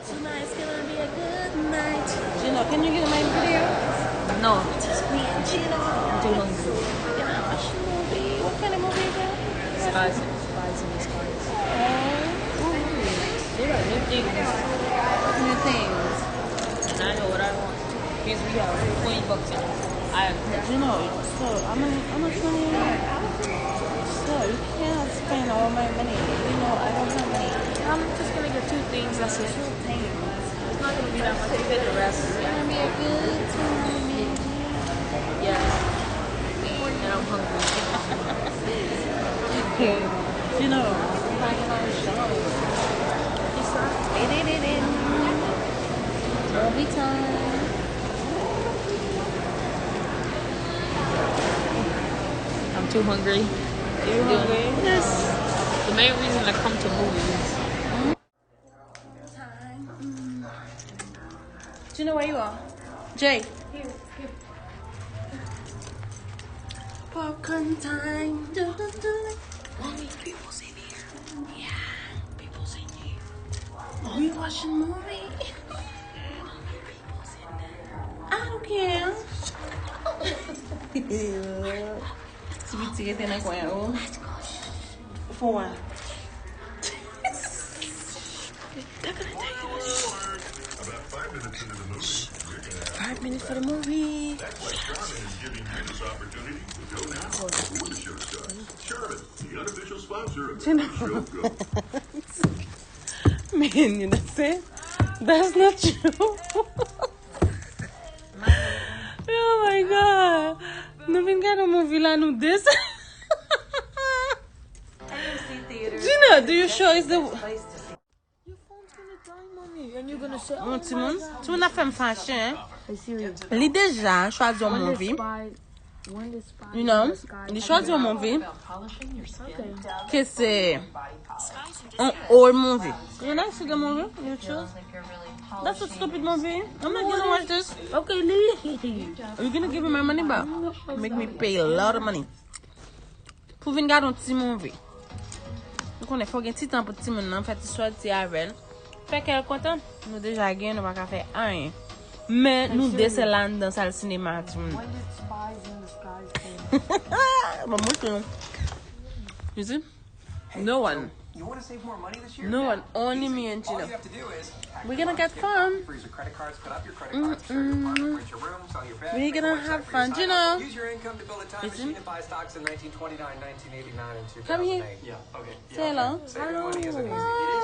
Tonight's gonna be a good night. Gino, can you get my video? No, just me and Gino. I'm too hungry. Gonna watch a movie. What kind of movie is that? Spies in the Skies. They got new things. New things. And I know what I want. Because we have $20 in it. Gino, so I'm not money you have. So you can't spend all my money. You know, I don't have money. I'm just gonna get 2 things. That's it. 2 things. It's not gonna be that much. You get the rest. It's gonna be a good time, man. Yeah. And I'm hungry. You know, I'm buying my show. Movie time. I'm too hungry. You hungry? Yes. The main reason I come to movies. Time. Do you know where you are? Jay. Here. Popcorn time. Mommy, people's in here. Yeah, people's in here. We watching movie. People's in there. I don't care. Se vi tirer tem na coisa. For what? They're gonna take us. About 5 minutes into the movie, 5 minutes for the movie. that's why Charmin is giving you this opportunity to go now before the show starts. Charmin, the unofficial sponsor of the show Go. Man, you know that? That's not true. Oh my God. Não vem cá no movie lá no desse. Gina, do you show is the... Your phone's gonna die, mommy. And you're gonna say, Oh, Timoun, tu na femme fashion, hein? I'm serious. Ele déjà choisi un movie. You know, il choisit un movie que c'est un old movie. You like the movie? You choose? That's a stupid movie. I'm not gonna watch this. Okay, leave. You're gonna give me my money back. Make me pay a lot of money. Pour venir regarder un petit movie. Donc on est faut un petit temps pour petit monde en fait soit ti avec. Fait qu'elle content. Nous déjà gagné, nous pas faire rien. Mais nous descendons là dans salle cinéma tout le monde. When did Spies in the Skies Vamos. You see? No one. You want to save more money this year? No one. Only me and All Gino. you have to do is We're gonna get fun. freeze your credit cards, cut up your credit cards, share your apartment, rent your room, sell your bed. We're make a gonna website have for your fun, side Gino. hustle, use your income to build a time Listen. machine and buy stocks in 1929, 1989, and 2008. Come here. Yeah, okay. Say hello. Saving money isn't easy. Hello. It is